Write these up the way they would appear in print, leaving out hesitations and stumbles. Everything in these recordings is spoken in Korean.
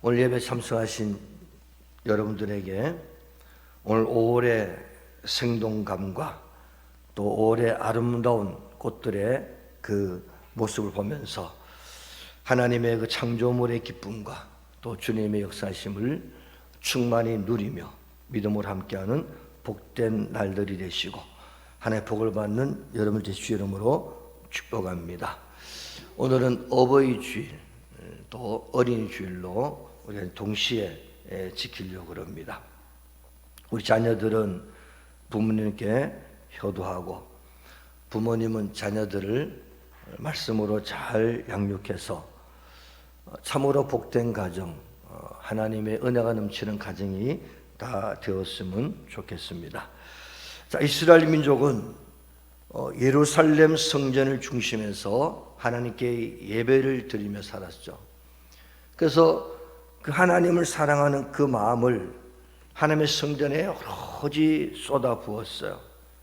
오늘 예배 참석하신 여러분들에게 오늘 5월의 생동감과 또 5월의 아름다운 꽃들의 그 모습을 보면서 하나님의 그 창조물의 기쁨과 또 주님의 역사심을 충만히 누리며 믿음으로 함께하는 복된 날들이 되시고 하나님의 복을 받는 여러분들 주 이름으로 축복합니다. 오늘은 어버이 주일 또 어린이 주일로 우리가 동시에 지키려고 합니다. 우리 자녀들은 부모님께 효도하고 부모님은 자녀들을 말씀으로 잘 양육해서 참으로 복된 가정, 하나님의 은혜가 넘치는 가정이 다 되었으면 좋겠습니다. 자, 이스라엘 민족은 예루살렘 성전을 중심해서 하나님께 예배를 드리며 살았죠. 그래서 그 하나님을 사랑하는 그 마음을 하나님의 성전에 오로지 쏟아 부었어요.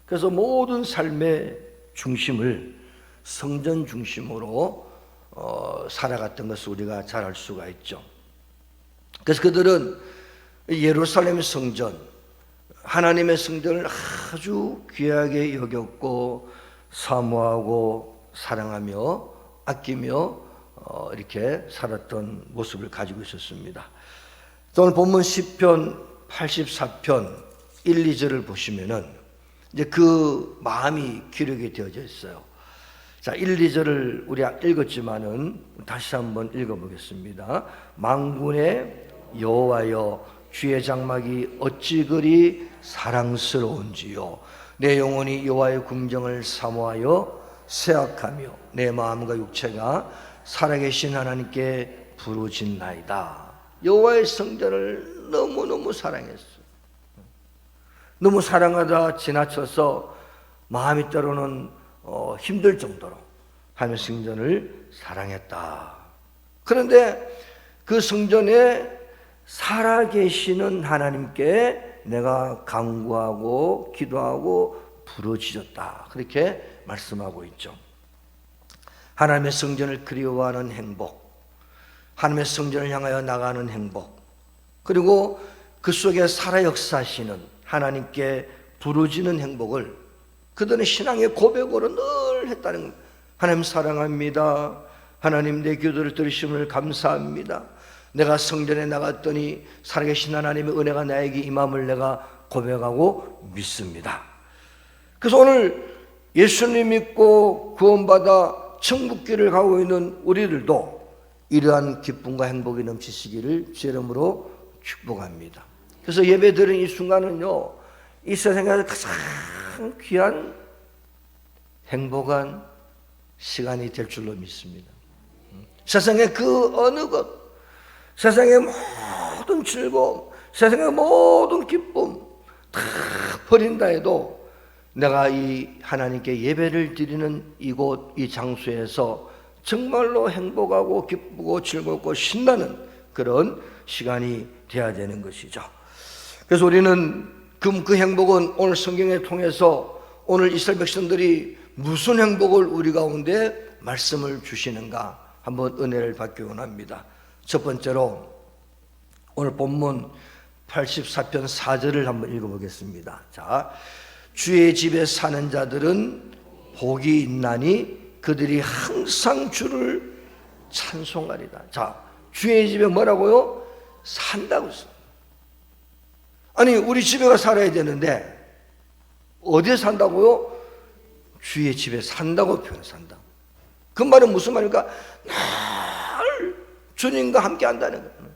그래서 모든 삶의 중심을 성전 중심으로 살아갔던 것을 우리가 잘 알 수가 있죠. 그래서 그들은 예루살렘 성전, 하나님의 성전을 아주 귀하게 여겼고 사모하고 사랑하며 아끼며 이렇게 살았던 모습을 가지고 있었습니다. 오늘 본문 시편 84편 1, 2절을 보시면은 이제 그 마음이 기록이 되어져 있어요. 자, 1, 2절을 우리 읽었지만은 다시 한번 읽어보겠습니다. 만군의 여호와여, 주의 장막이 어찌 그리 사랑스러운지요. 내 영혼이 여호와의 궁정을 사모하여 새악하며 내 마음과 육체가 살아계신 하나님께 부르짖나이다. 여호와의 성전을 너무너무 사랑했어요. 너무 사랑하다 지나쳐서 마음이 때로는 힘들 정도로 하나님의 성전을 사랑했다. 그런데 그 성전에 살아계시는 하나님께 내가 간구하고 기도하고 부르짖었다. 그렇게 말씀하고 있죠. 하나님의 성전을 그리워하는 행복, 하나님의 성전을 향하여 나가는 행복, 그리고 그 속에 살아 역사하시는 하나님께 부르짖는 행복을 그들은 신앙의 고백으로 늘 했다는 겁니다. 하나님 사랑합니다. 하나님 내 기도를 들으심을 감사합니다. 내가 성전에 나갔더니 살아계신 하나님의 은혜가 나에게 임함을 내가 고백하고 믿습니다. 그래서 오늘 예수님 믿고 구원받아 천국길을 가고 있는 우리들도 이러한 기쁨과 행복이 넘치시기를 주 이름으로 축복합니다. 그래서 예배 드리는 이 순간은요, 이 세상에서 가장 귀한 행복한 시간이 될 줄로 믿습니다. 세상의 그 어느 것, 세상의 모든 즐거움, 세상의 모든 기쁨 다 버린다 해도 내가 이 하나님께 예배를 드리는 이곳, 이 장소에서 정말로 행복하고 기쁘고 즐겁고 신나는 그런 시간이 되어야 되는 것이죠. 그래서 우리는 그 행복은 오늘 성경을 통해서 오늘 이스라엘 백성들이 무슨 행복을 우리 가운데 말씀을 주시는가 한번 은혜를 받기 원합니다. 첫 번째로 오늘 본문 84편 4절을 한번 읽어보겠습니다. 자, 주의 집에 사는 자들은 복이 있나니 그들이 항상 주를 찬송하리다. 자, 주의 집에 뭐라고요? 산다고 했어요. 아니, 우리 집에 가 살아야 되는데 어디에 산다고요? 주의 집에 산다고 표현한다. 그 말은 무슨 말입니까? 늘 주님과 함께 한다는 거예요.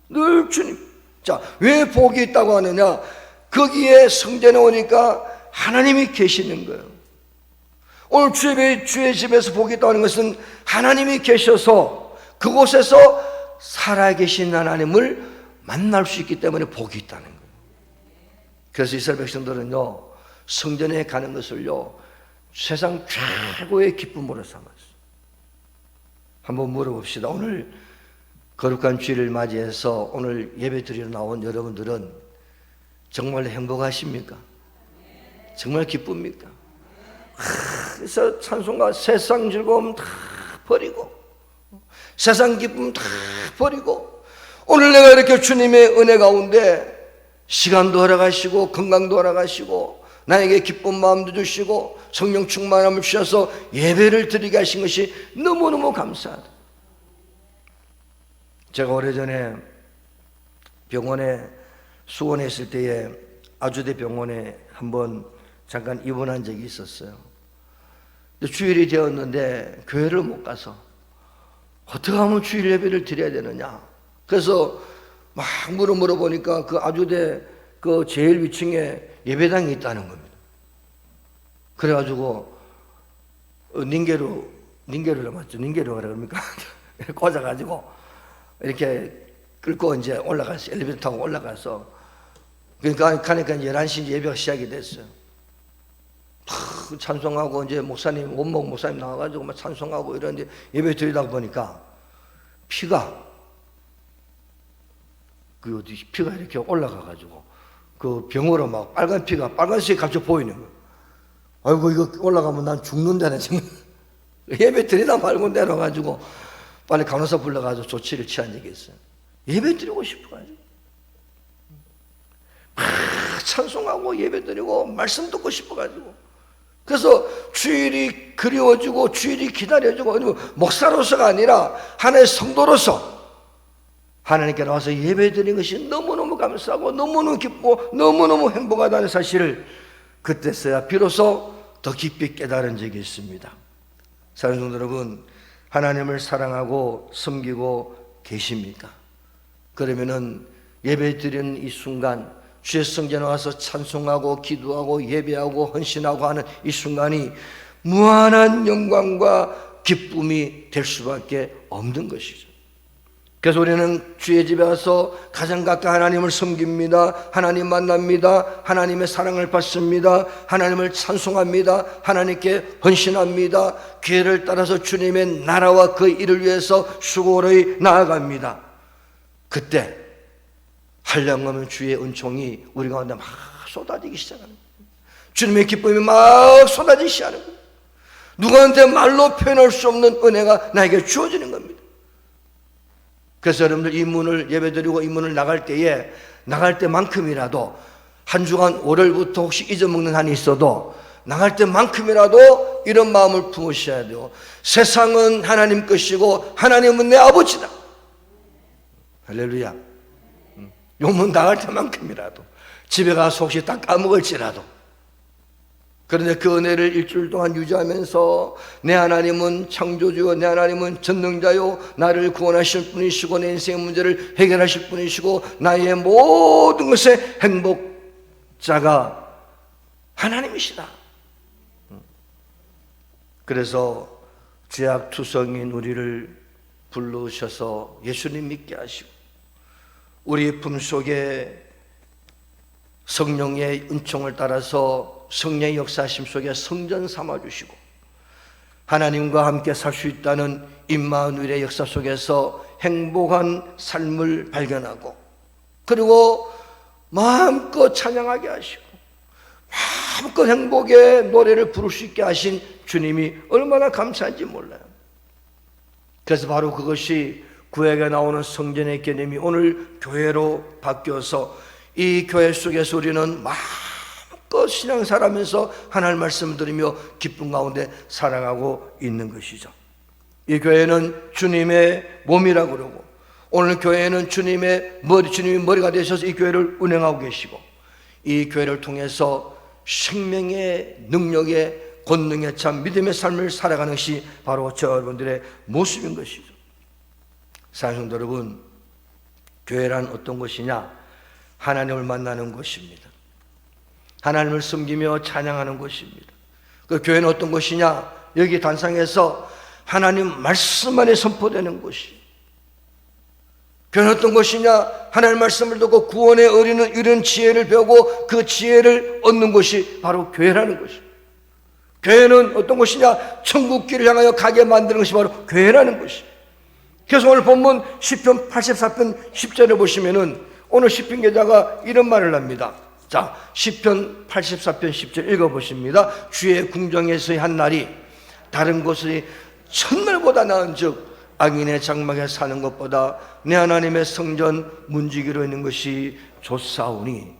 늘 주님. 자, 왜 복이 있다고 하느냐? 거기에 성전에 오니까 하나님이 계시는 거예요. 오늘 주의 집에서 복이 있다는 것은 하나님이 계셔서 그곳에서 살아계신 하나님을 만날 수 있기 때문에 복이 있다는 거예요. 그래서 이스라엘 백성들은요, 성전에 가는 것을요, 세상 최고의 기쁨으로 삼았어요. 한번 물어봅시다. 오늘 거룩한 주일을 맞이해서 오늘 예배 드리러 나온 여러분들은 정말 행복하십니까? 정말 기쁩니까? 그래서 찬송가 세상 즐거움 다 버리고 세상 기쁨 다 버리고 오늘 내가 이렇게 주님의 은혜 가운데 시간도 허락하시고 건강도 허락하시고 나에게 기쁜 마음도 주시고 성령 충만함을 주셔서 예배를 드리게 하신 것이 너무너무 감사하다. 제가 오래전에 병원에 수원에 있을 때에 아주대 병원에 한번 잠깐 입원한 적이 있었어요. 주일이 되었는데 교회를 못 가서 어떻게 하면 주일 예배를 드려야 되느냐. 그래서 막 물어보니까 그 아주대 그 제일 위층에 예배당이 있다는 겁니다. 그래가지고 닌게루를 맞죠? 닌게루가 그럽니까? 꽂아가지고 이렇게 끌고 이제 올라갔어요. 엘리베이터 타고 올라가서 그러니까 가니까 11시 예배가 시작이 됐어요. 찬송하고 이제 목사님 원목 목사님 나와가지고 막 찬송하고 이러는데 예배 드리다 보니까 피가 이렇게 올라가가지고 그 병으로 막 빨간 피가 빨간색이 갑자기 보이는 거예요. 아이고 이거 올라가면 난 죽는다네 지금. 예배 드리다 말고 내려가지고 빨리 간호사 불러가지고 조치를 취한 적이 있어요. 예배 드리고 싶어가지고 찬송하고 예배 드리고 말씀 듣고 싶어가지고 그래서 주일이 그리워지고 주일이 기다려지고 목사로서가 아니라 하나의 성도로서 하나님께 나와서 예배 드리는 것이 너무너무 감사하고 너무너무 기쁘고 너무너무 행복하다는 사실을 그때서야 비로소 더 깊이 깨달은 적이 있습니다. 사랑하는 성도 여러분, 하나님을 사랑하고 섬기고 계십니까? 그러면은 예배 드리는 이 순간 주의 성전에 와서 찬송하고 기도하고 예배하고 헌신하고 하는 이 순간이 무한한 영광과 기쁨이 될 수밖에 없는 것이죠. 그래서 우리는 주의 집에 와서 가장 가까이 하나님을 섬깁니다. 하나님 만납니다. 하나님의 사랑을 받습니다. 하나님을 찬송합니다. 하나님께 헌신합니다. 기회를 따라서 주님의 나라와 그 일을 위해서 수고로이 나아갑니다. 그때 한량없는 주의 은총이 우리 가운데 막 쏟아지기 시작합니다. 주님의 기쁨이 막 쏟아지기 시작합니다. 누구한테 말로 표현할 수 없는 은혜가 나에게 주어지는 겁니다. 그래서 여러분들 이 문을 예배드리고 이 문을 나갈 때만큼이라도 한 주간 월요일부터 혹시 잊어먹는 한이 있어도 나갈 때만큼이라도 이런 마음을 품으셔야 돼요. 세상은 하나님 것이고 하나님은 내 아버지다. 할렐루야. 요 문 나갈 때만큼이라도 집에 가서 혹시 다 까먹을지라도 그런데 그 은혜를 일주일 동안 유지하면서 내 하나님은 창조주요 내 하나님은 전능자요 나를 구원하실 분이시고 내 인생의 문제를 해결하실 분이시고 나의 모든 것의 행복자가 하나님이시다. 그래서 죄악투성인 우리를 부르셔서 예수님 믿게 하시고 우리 품속에 성령의 은총을 따라서 성령의 역사하심 속에 성전 삼아주시고 하나님과 함께 살 수 있다는 임마누엘의 역사 속에서 행복한 삶을 발견하고 그리고 마음껏 찬양하게 하시고 마음껏 행복의 노래를 부를 수 있게 하신 주님이 얼마나 감사한지 몰라요. 그래서 바로 그것이 구약에 나오는 성전의 개념이 오늘 교회로 바뀌어서 이 교회 속에서 우리는 마음껏 신앙생활하면서 하나님 말씀을 들으며 기쁨 가운데 살아가고 있는 것이죠. 이 교회는 주님의 몸이라고 그러고 오늘 교회는 주님이 머리가 되셔서 이 교회를 운행하고 계시고 이 교회를 통해서 생명의 능력의 권능의 참 믿음의 삶을 살아가는 것이 바로 저 여러분들의 모습인 것이죠. 사랑하는 성도 여러분, 교회란 어떤 것이냐? 하나님을 만나는 곳입니다. 하나님을 섬기며 찬양하는 곳입니다. 그 교회는 어떤 곳이냐? 여기 단상에서 하나님 말씀만이 선포되는 곳이. 교회는 어떤 곳이냐? 하나님 말씀을 듣고 구원에 이르는 지혜를 배우고 그 지혜를 얻는 곳이 바로 교회라는 것이. 교회는 어떤 곳이냐? 천국길을 향하여 가게 만드는 것이 바로 교회라는 것이. 그래서 오늘 본문 시편 84편 10절을 보시면은 오늘 시편 기자가 이런 말을 합니다. 자, 시편 84편 10절 읽어보십니다. 주의 궁정에서의 한 날이 다른 곳의 천날보다 나은즉 악인의 장막에 사는 것보다 내 하나님의 성전 문지기로 있는 것이 좋사오니,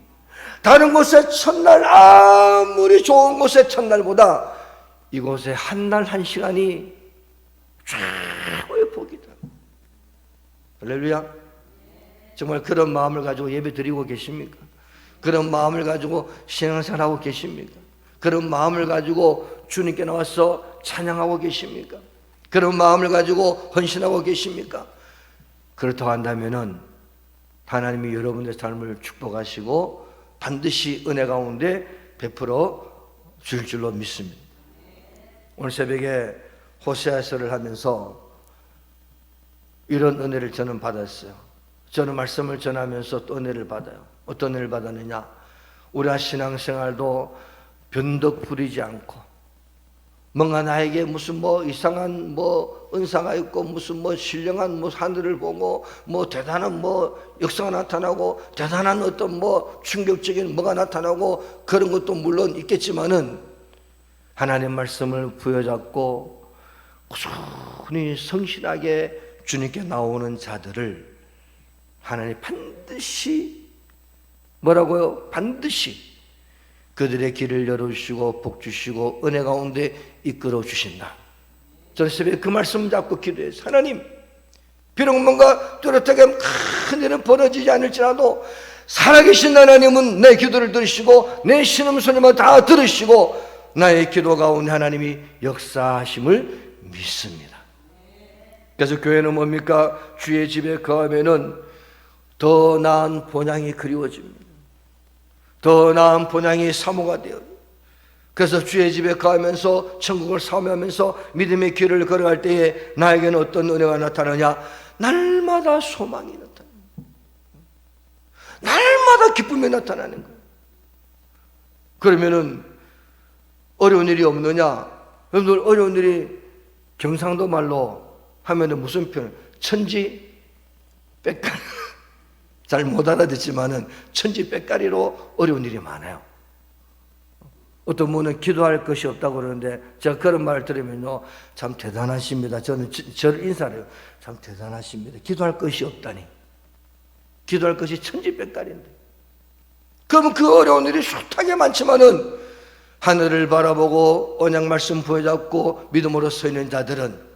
다른 곳의 첫날 아무리 좋은 곳의 첫날보다 이곳의 한 날 한 시간이 최고의 복이다. 할렐루야. 정말 그런 마음을 가지고 예배 드리고 계십니까? 그런 마음을 가지고 신앙생활하고 계십니까? 그런 마음을 가지고 주님께 나와서 찬양하고 계십니까? 그런 마음을 가지고 헌신하고 계십니까? 그렇다고 한다면은 하나님이 여러분의 삶을 축복하시고 반드시 은혜 가운데 베풀어 줄 줄로 믿습니다. 오늘 새벽에 호세아서를 하면서 이런 은혜를 저는 받았어요. 저는 말씀을 전하면서 또 은혜를 받아요. 어떤 은혜를 받았느냐? 우리가 신앙생활도 변덕 부리지 않고, 뭔가 나에게 무슨 이상한 은사가 있고, 무슨 신령한 하늘을 보고, 대단한 역사가 나타나고, 대단한 어떤 충격적인 뭐가 나타나고, 그런 것도 물론 있겠지만은, 하나님 말씀을 부여잡고, 꾸준히 성실하게 주님께 나오는 자들을 하나님 반드시 뭐라고요? 반드시 그들의 길을 열어주시고 복 주시고 은혜 가운데 이끌어 주신다. 저는 새벽에 그 말씀 잡고 기도해서, 하나님, 비록 뭔가 뚜렷하게 큰 일은 벌어지지 않을지라도 살아계신 하나님은 내 기도를 들으시고 내 신음소리만 다 들으시고 나의 기도 가운데 하나님이 역사하심을 믿습니다. 그래서 교회는 뭡니까? 주의 집에 거하면은 더 나은 본향이 그리워집니다. 더 나은 본향이 사모가 되어요. 그래서 주의 집에 가면서 천국을 사모하면서 믿음의 길을 걸어갈 때에 나에게는 어떤 은혜가 나타나냐? 날마다 소망이 나타납니다. 날마다 기쁨이 나타나는 거예요. 그러면은 어려운 일이 없느냐? 여러분들, 어려운 일이 경상도 말로 하면은 무슨 표현? 천지 빽깔. 잘 못 알아듣지만은 천지 빽깔이로 어려운 일이 많아요. 어떤 분은 기도할 것이 없다고 그러는데, 제가 그런 말을 들으면요, 참 대단하십니다. 저는 저를 인사를 해요. 참 대단하십니다. 기도할 것이 없다니. 기도할 것이 천지 빽깔인데. 그러면 그 어려운 일이 숱하게 많지만은 하늘을 바라보고 언약 말씀 부여잡고 믿음으로 서 있는 자들은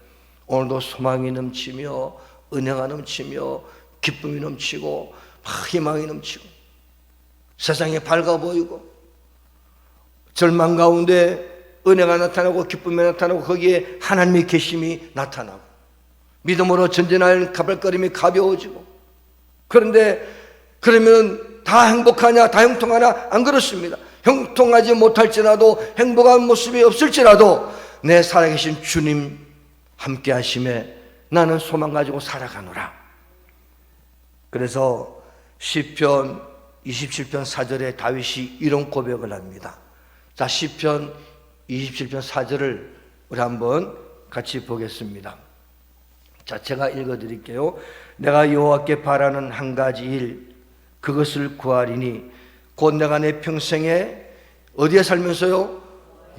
오늘도 소망이 넘치며 은혜가 넘치며 기쁨이 넘치고 희망이 넘치고 세상이 밝아 보이고 절망 가운데 은혜가 나타나고 기쁨이 나타나고 거기에 하나님의 계심이 나타나고 믿음으로 전진할 가발걸음이 가벼워지고. 그런데 그러면 다 행복하냐? 다 형통하냐? 안 그렇습니다. 형통하지 못할지라도, 행복한 모습이 없을지라도 내 살아계신 주님 함께 하심에 나는 소망 가지고 살아가노라. 그래서 시편 27편 4절에 다윗이 이런 고백을 합니다. 자, 시편 27편 4절을 우리 한번 같이 보겠습니다. 자, 제가 읽어드릴게요. 내가 여호와께 바라는 한 가지 일, 그것을 구하리니 곧 내가 내 평생에 어디에 살면서요?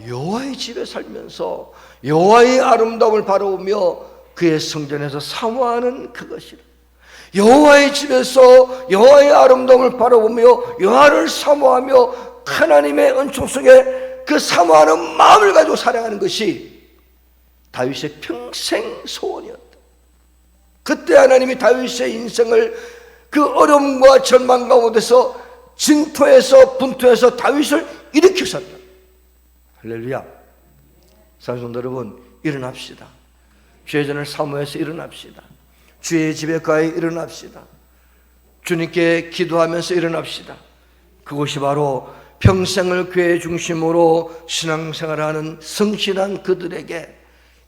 여호와의 집에 살면서 여호와의 아름다움을 바라보며 그의 성전에서 사모하는 그것이라. 여호와의 집에서 여호와의 아름다움을 바라보며 여호와를 사모하며 하나님의 은총 속에 그 사모하는 마음을 가지고 살아가는 것이 다윗의 평생 소원이었다. 그때 하나님이 다윗의 인생을 그 어려움과 절망 가운데서 진토에서 분토에서 다윗을 일으키셨다. 할렐루야. 사랑하는 여러분, 일어납시다. 주의 전을 사모해서 일어납시다. 주의 집에 가서 일어납시다. 주님께 기도하면서 일어납시다. 그것이 바로 평생을 교회 중심으로 신앙생활하는 성실한 그들에게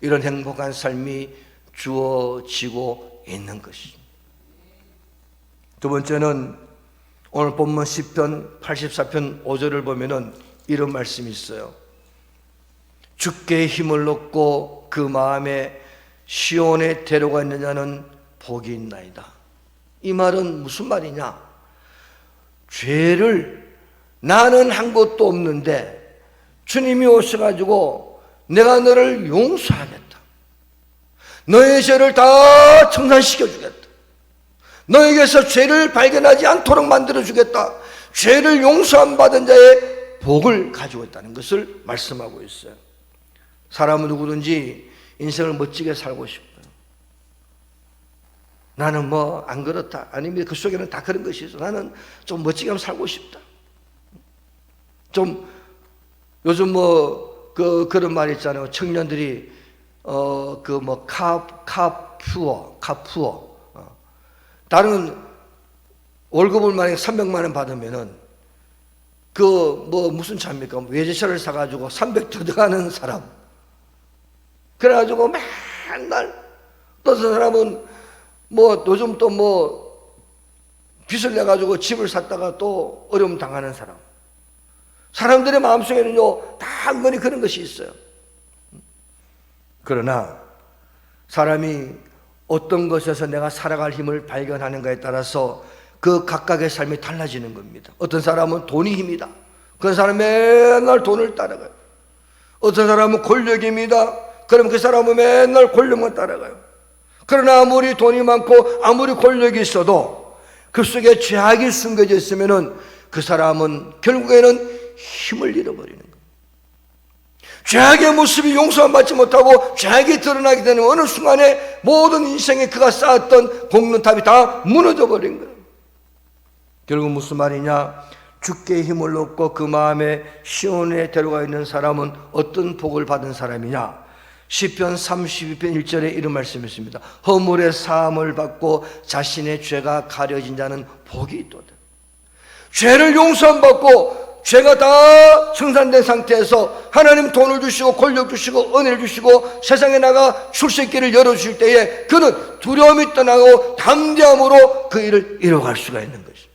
이런 행복한 삶이 주어지고 있는 것입니다. 두 번째는 오늘 본문 시편 84편 5절을 보면은 이런 말씀이 있어요. 주께 힘을 얻고 그 마음에 시온에 데려가 있는 자는 복이 있나이다. 이 말은 무슨 말이냐? 죄를 나는 한 것도 없는데 주님이 오셔가지고 내가 너를 용서하겠다. 너의 죄를 다 청산시켜 주겠다. 너에게서 죄를 발견하지 않도록 만들어 주겠다. 죄를 용서함 받은 자의 복을 가지고 있다는 것을 말씀하고 있어요. 사람은 누구든지 인생을 멋지게 살고 싶어요. 나는 뭐 안 그렇다, 아니면 그 속에는 다 그런 것이 있어. 나는 좀 멋지게 한번 살고 싶다. 좀 요즘 뭐 그런 말 있잖아요. 청년들이 카푸어 다른 월급을 만약에 300만 원 받으면은 무슨 차입니까? 외제차를 사가지고 300도 들어가는 사람. 그래가지고 맨날 또 저 사람은 요즘 또 빚을 내가지고 집을 샀다가 또 어려움 당하는 사람. 사람들의 마음속에는요, 다 한 번이 그런 것이 있어요. 그러나 사람이 어떤 것에서 내가 살아갈 힘을 발견하는가에 따라서 그 각각의 삶이 달라지는 겁니다. 어떤 사람은 돈이 힘이다. 그 사람은 맨날 돈을 따라가요. 어떤 사람은 권력입니다. 그럼 그 사람은 맨날 권력만 따라가요. 그러나 아무리 돈이 많고 아무리 권력이 있어도 그 속에 죄악이 숨겨져 있으면은 그 사람은 결국에는 힘을 잃어버리는 겁니다. 죄악의 모습이 용서받지 못하고 죄악이 드러나게 되는 어느 순간에 모든 인생에 그가 쌓았던 공론탑이 다 무너져 버린 거예요. 결국 무슨 말이냐? 주께 힘을 얻고 그 마음에 시온에 데려가 있는 사람은 어떤 복을 받은 사람이냐? 시편 32편 1절에 이런 말씀이 있습니다. 허물의 사함을 받고 자신의 죄가 가려진 자는 복이 있도다. 죄를 용서받고 죄가 다 청산된 상태에서 하나님 돈을 주시고 권력 주시고 은혜를 주시고 세상에 나가 출세길을 열어주실 때에 그는 두려움이 떠나고 담대함으로 그 일을 이뤄갈 수가 있는 것입니다.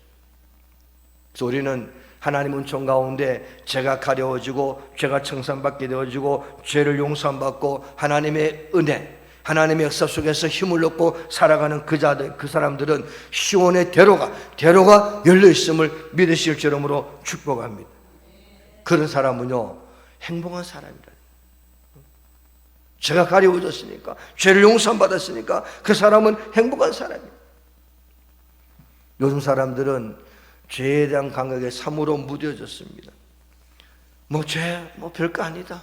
그래서 우리는 하나님 은총 가운데 죄가 가려워지고 죄가 청산받게 되어지고 죄를 용서받고 하나님의 은혜, 하나님의 역사 속에서 힘을 얻고 살아가는 그 사람들은 시온의 대로가 열려있음을 믿으실 줄로 축복합니다. 그런 사람은요, 행복한 사람이라. 죄가 가려워졌으니까, 죄를 용서받았으니까 그 사람은 행복한 사람이에요. 요즘 사람들은 죄에 대한 감각에 참으로 무뎌졌습니다. 죄 별거 아니다.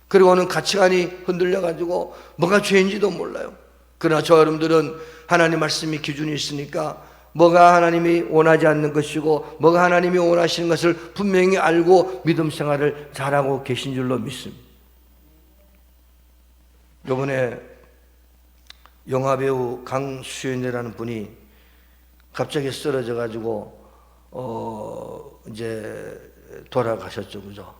그리고는 가치관이 흔들려가지고 뭐가 죄인지도 몰라요. 그러나 저 여러분들은 하나님 말씀이 기준이 있으니까 뭐가 하나님이 원하지 않는 것이고 뭐가 하나님이 원하시는 것을 분명히 알고 믿음 생활을 잘하고 계신 줄로 믿습니다. 이번에 영화배우 강수연이라는 분이 갑자기 쓰러져가지고 이제 돌아가셨죠, 그죠?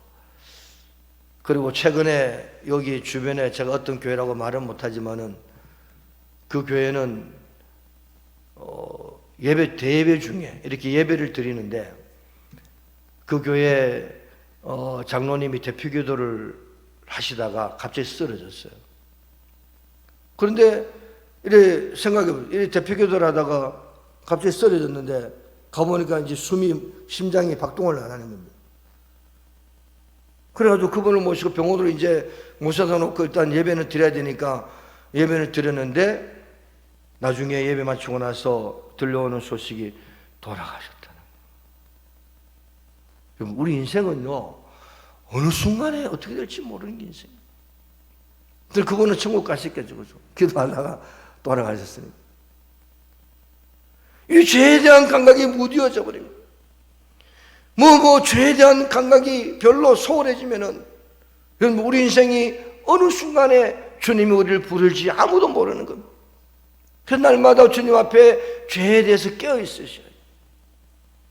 그리고 최근에 여기 주변에 제가 어떤 교회라고 말은 못하지만은 그 교회는 대예배 중에 이렇게 예배를 드리는데 그 교회 장로님이 대표 기도를 하시다가 갑자기 쓰러졌어요. 그런데 이래 생각해보세요. 이래 대표 기도를 하다가 갑자기 쓰러졌는데 가보니까 이제 심장이 박동을 안 하는 겁니다. 그래가지고 그분을 모시고 병원으로 이제 모셔다 놓고 일단 예배는 드려야 되니까 예배를 드렸는데 나중에 예배 마치고 나서 들려오는 소식이 돌아가셨다는 거예요. 우리 인생은요, 어느 순간에 어떻게 될지 모르는 게 인생이에요. 그거는 천국 가셨겠죠, 그죠? 기도하다가 돌아가셨으니까. 이 죄에 대한 감각이 무뎌져 버립니다. 죄에 대한 감각이 별로 소홀해지면은 우리 인생이 어느 순간에 주님이 우리를 부를지 아무도 모르는 겁니다. 그 날마다 주님 앞에 죄에 대해서 깨어 있으셔요.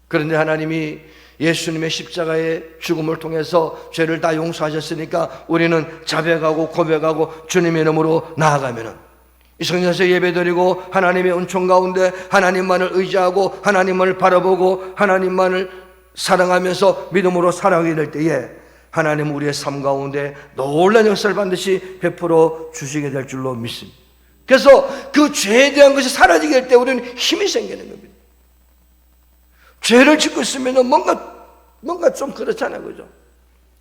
그런데 하나님이 예수님의 십자가의 죽음을 통해서 죄를 다 용서하셨으니까 우리는 자백하고 고백하고 주님의 이름으로 나아가면은 이 성전에서 예배드리고 하나님의 은총 가운데 하나님만을 의지하고 하나님만을 바라보고 하나님만을 사랑하면서 믿음으로 살아가게 될 때에 하나님은 우리의 삶 가운데 놀라운 역사를 반드시 베풀어 주시게 될 줄로 믿습니다. 그래서 그 죄에 대한 것이 사라지게 될 때 우리는 힘이 생기는 겁니다. 죄를 짓고 있으면 뭔가 좀 그렇잖아요, 그죠?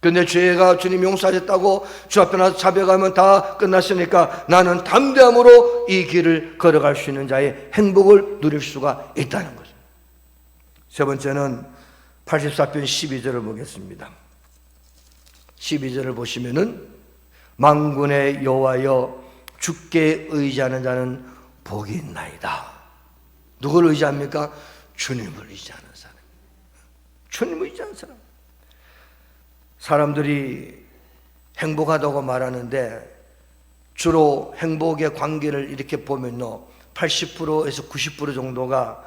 근데 죄가 주님 용서하셨다고 주 앞에 나서 자백하면 다 끝났으니까 나는 담대함으로 이 길을 걸어갈 수 있는 자의 행복을 누릴 수가 있다는 거죠. 세 번째는 84편 12절을 보겠습니다. 12절을 보시면은 만군의 여호와여 주께 의지하는 자는 복이 있나이다. 누구를 의지합니까? 주님을 의지하는 사람. 주님을 의지하는 사람. 사람들이 행복하다고 말하는데 주로 행복의 관계를 이렇게 보면요, 80%에서 90% 정도가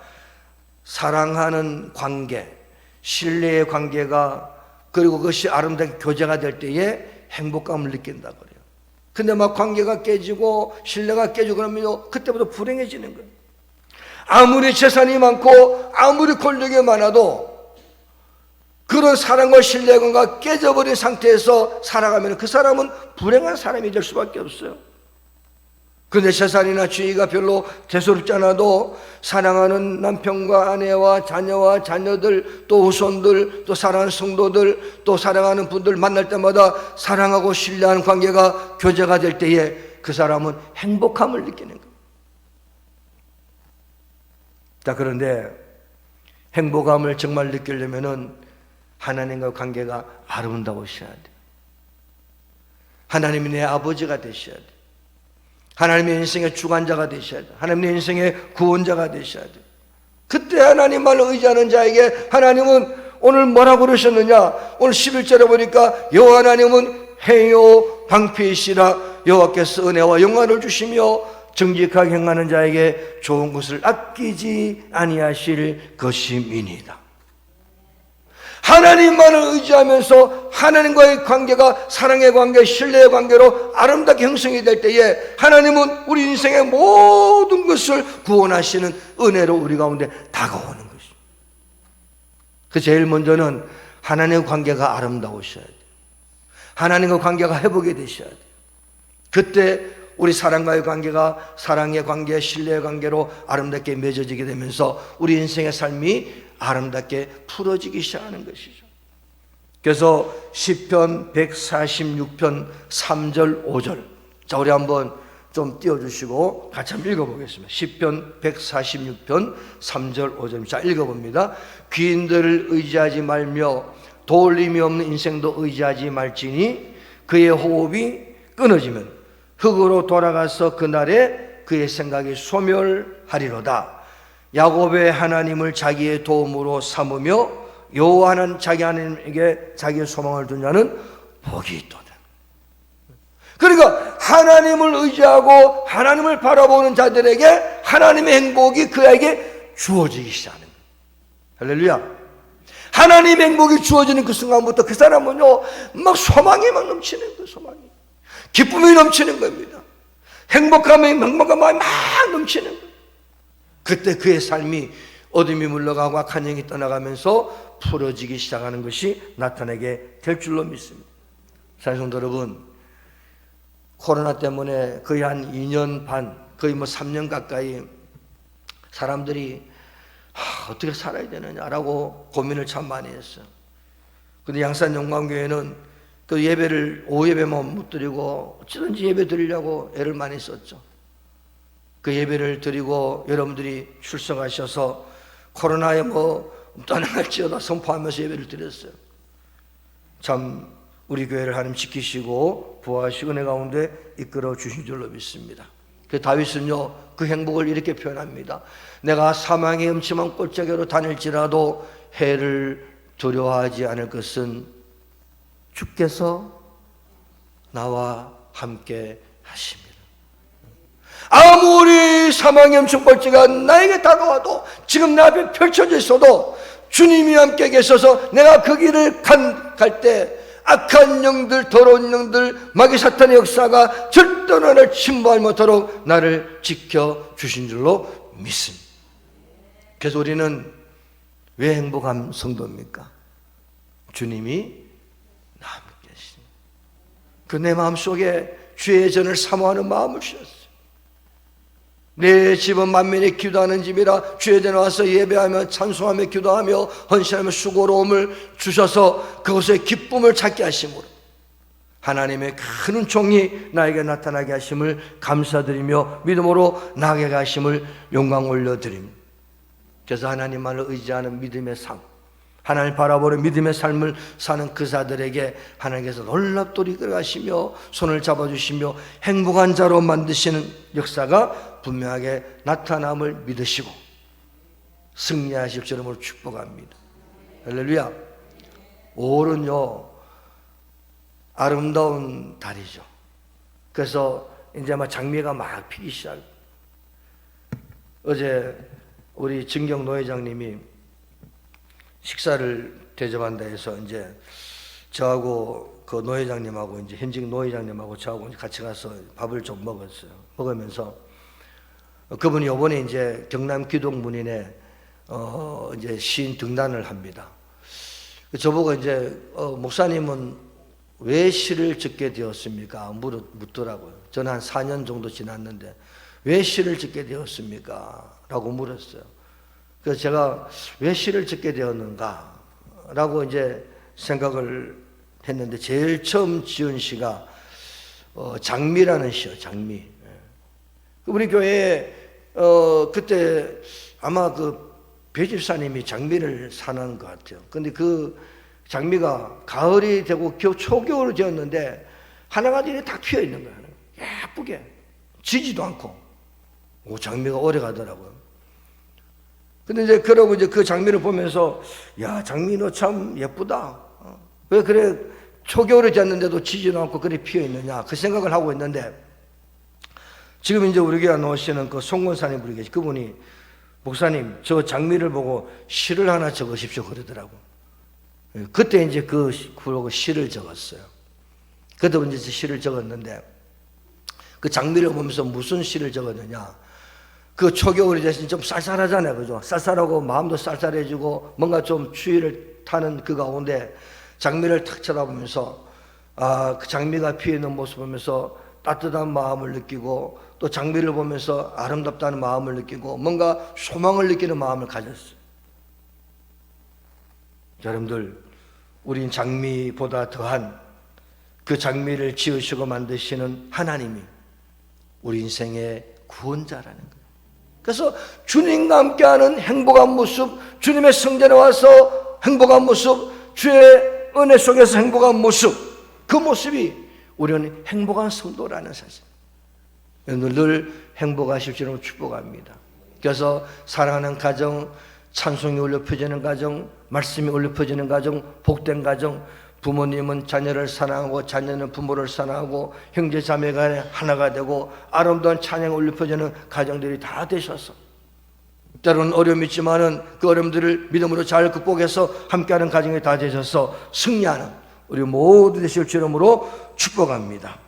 사랑하는 관계, 신뢰의 관계가, 그리고 그것이 아름답게 교제가 될 때에 행복감을 느낀다 그래요. 근데 막 관계가 깨지고 신뢰가 깨지고 그러면 그때부터 불행해지는 거예요. 아무리 재산이 많고 아무리 권력이 많아도 그런 사랑과 신뢰가 깨져버린 상태에서 살아가면 그 사람은 불행한 사람이 될 수밖에 없어요. 그런데 재산이나 지위가 별로 대수롭지 않아도 사랑하는 남편과 아내와 자녀와 자녀들, 또 후손들, 또 사랑하는 성도들, 또 사랑하는 분들 만날 때마다 사랑하고 신뢰하는 관계가 교제가 될 때에 그 사람은 행복함을 느끼는 거예요. 자, 그런데 행복함을 정말 느끼려면은 하나님과 관계가 아름다우셔야 돼요. 하나님이 내 아버지가 되셔야 돼요. 하나님의 인생의 주관자가 되셔야 돼요. 하나님의 인생의 구원자가 되셔야 돼요. 그때 하나님만 의지하는 자에게 하나님은 오늘 뭐라고 그러셨느냐? 오늘 11절에 보니까 여호와 하나님은 해요 방패이시라. 여호와께서 은혜와 영광을 주시며 정직하게 행하는 자에게 좋은 것을 아끼지 아니하실 것임이니이다. 하나님만을 의지하면서 하나님과의 관계가 사랑의 관계, 신뢰의 관계로 아름답게 형성이 될 때에 하나님은 우리 인생의 모든 것을 구원하시는 은혜로 우리 가운데 다가오는 것입니다. 그 제일 먼저는 하나님의 관계가 아름다우셔야 돼요. 하나님과 관계가 회복이 되셔야 돼요. 그때 우리 사랑과의 관계가 사랑의 관계, 신뢰의 관계로 아름답게 맺어지게 되면서 우리 인생의 삶이 아름답게 풀어지기 시작하는 것이죠. 그래서 시편 146편 3절 5절, 자 우리 한번 좀 띄워주시고 같이 한번 읽어보겠습니다. 시편 146편 3절 5절, 자 읽어봅니다. 귀인들을 의지하지 말며 도울림이 없는 인생도 의지하지 말지니 그의 호흡이 끊어지면 흙으로 돌아가서 그날에 그의 생각이 소멸하리로다. 야곱의 하나님을 자기의 도움으로 삼으며 여호와는 자기 하나님에게 자기의 소망을 둔 자는 복이 있도다. 그러니까 하나님을 의지하고 하나님을 바라보는 자들에게 하나님의 행복이 그에게 주어지기 시작하는 거예요. 할렐루야. 하나님의 행복이 주어지는 그 순간부터 그 사람은요 막 소망이 막 넘치는 거예요. 소망이, 기쁨이 넘치는 겁니다. 행복감이 막 넘치는 거예요. 그때 그의 삶이 어둠이 물러가고 악한 영이 떠나가면서 풀어지기 시작하는 것이 나타나게 될 줄로 믿습니다. 사랑하는 여러분, 코로나 때문에 거의 한 2년 반, 거의 3년 가까이 사람들이 어떻게 살아야 되느냐라고 고민을 참 많이 했어요. 근데 양산 영광교회는 그 예배를 오후 예배만 못 드리고 어찌든지 예배 드리려고 애를 많이 썼죠. 그 예배를 드리고 여러분들이 출석하셔서 코로나에 떠나갈지어다 선포하면서 예배를 드렸어요. 참 우리 교회를 하나님 지키시고 부하시고 은혜 가운데 이끌어 주신 줄로 믿습니다. 그 다윗은요 그 행복을 이렇게 표현합니다. 내가 사망의 음침한 골짜기로 다닐지라도 해를 두려워하지 않을 것은 주께서 나와 함께 하십니다. 아무리 사망의 음침골짜기가 나에게 다가와도 지금 내 앞에 펼쳐져 있어도 주님이 함께 계셔서 내가 그 길을 갈 때 악한 영들, 더러운 영들, 마귀 사탄의 역사가 절대로 나를 침범하지 못하도록 나를 지켜주신 줄로 믿습니다. 그래서 우리는 왜 행복한 성도입니까? 주님이 나와 함께 계십니다. 그 내 마음속에 주의 전을 사모하는 마음을 주셨어요. 내 집은 만민이 기도하는 집이라 주의 전에 와서 예배하며 찬송하며 기도하며 헌신하며 수고로움을 주셔서 그것에 기쁨을 찾게 하심으로 하나님의 큰 은총이 나에게 나타나게 하심을 감사드리며 믿음으로 나아가게 하심을 영광 올려드립니다. 그래서 하나님만을 의지하는 믿음의 삶, 하나님 바라보는 믿음의 삶을 사는 그 자들에게 하나님께서 놀랍도록 이끌어가시며 손을 잡아주시며 행복한 자로 만드시는 역사가 분명하게 나타남을 믿으시고 승리하실 줄로 축복합니다. 할렐루야. 5월은요 아름다운 달이죠. 그래서 이제 막 장미가 막 피기 시작. 어제 우리 진경 노회장님이 식사를 대접한다 해서 이제 저하고 그 노회장님하고 이제 현직 노회장님하고 저하고 같이 가서 밥을 좀 먹었어요. 먹으면서 그분이 이번에 이제 경남 기독문인에 이제 시인 등단을 합니다. 저보고 이제 목사님은 왜 시를 짓게 되었습니까? 묻더라고요. 저는 한 4년 정도 지났는데 왜 시를 짓게 되었습니까? 라고 물었어요. 그래서 제가 왜 시를 짓게 되었는가? 라고 이제 생각을 했는데 제일 처음 지은 시가 장미라는 시요. 장미. 우리 교회에 그때 아마 그 배집사님이 장미를 사는 것 같아요. 근데 그 장미가 가을이 되고 초겨울이 되었는데 하나가지 다 피어 있는 거예요. 예쁘게 지지도 않고 장미가 오래 가더라고요. 근데 이제 그러고 이제 그 장미를 보면서 야 장미 너 참 예쁘다. 왜 그래 초겨울이 되었는데도 지지도 않고 그래 피어 있느냐 그 생각을 하고 있는데 지금 이제 우리 교회 나오시는 그 송건사님 분이 계시 그분이 목사님 저 장미를 보고 시를 하나 적으십시오 그러더라고. 그때 이제 그러고 시를 적었어요. 그때 이제 시를 적었는데 그 장미를 보면서 무슨 시를 적었느냐. 그 초겨울이 대신 좀 쌀쌀하잖아요. 그죠? 쌀쌀하고 마음도 쌀쌀해지고 뭔가 좀 추위를 타는 그 가운데 장미를 탁 쳐다보면서 그 장미가 피어있는 모습을 보면서 따뜻한 마음을 느끼고 또 장미를 보면서 아름답다는 마음을 느끼고 뭔가 소망을 느끼는 마음을 가졌어요. 여러분들 우린 장미보다 더한 그 장미를 지으시고 만드시는 하나님이 우리 인생의 구원자라는 거예요. 그래서 주님과 함께하는 행복한 모습, 주님의 성전에 와서 행복한 모습, 주의 은혜 속에서 행복한 모습, 그 모습이 우리는 행복한 성도라는 사실. 늘 행복하실 줄로 축복합니다. 그래서 사랑하는 가정, 찬송이 울려 퍼지는 가정, 말씀이 울려 퍼지는 가정, 복된 가정, 부모님은 자녀를 사랑하고 자녀는 부모를 사랑하고 형제 자매 간에 하나가 되고 아름다운 찬양이 울려 퍼지는 가정들이 다 되셔서 때로는 어려움이 있지만은 그 어려움들을 믿음으로 잘 극복해서 함께하는 가정이 다 되셔서 승리하는 우리 모두 되실 주 이름으로 축복합니다.